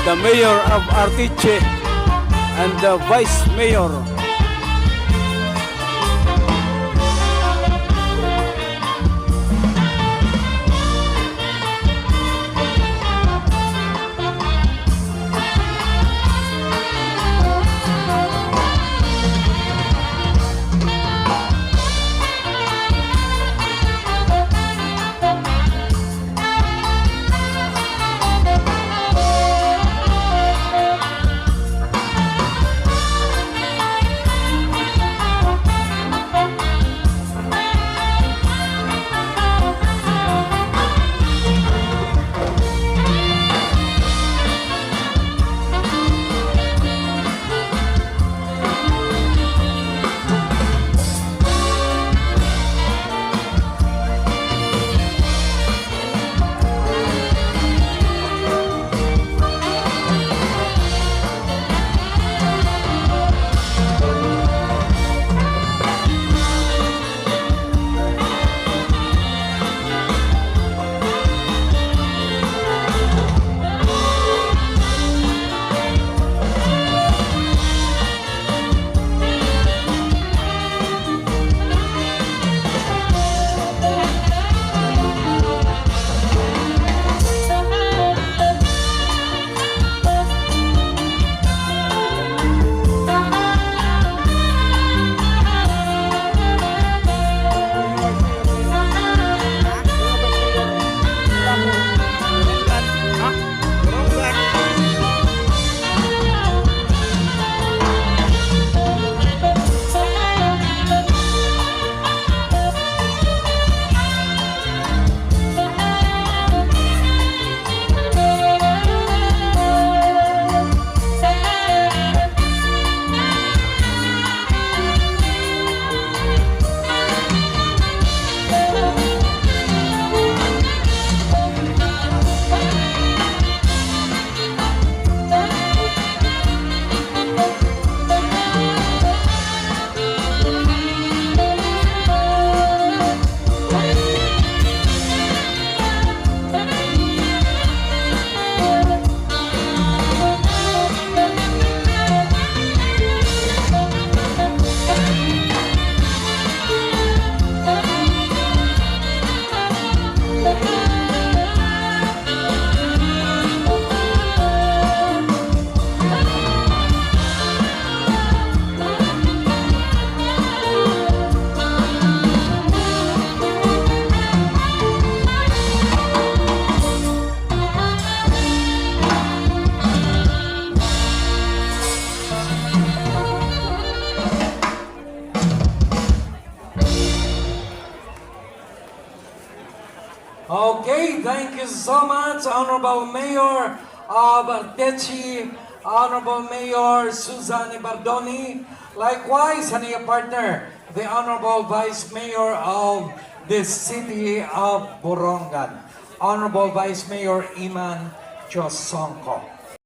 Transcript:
the Mayor of ARTECHE and the Vice Mayor. Okay, thank you so much, Honorable Mayor of ARTECHE, Honorable Mayor Susan Ibardoni. Likewise, and your partner, the Honorable Vice Mayor of the City of Borongan, Honorable Vice Mayor Iman Josongko.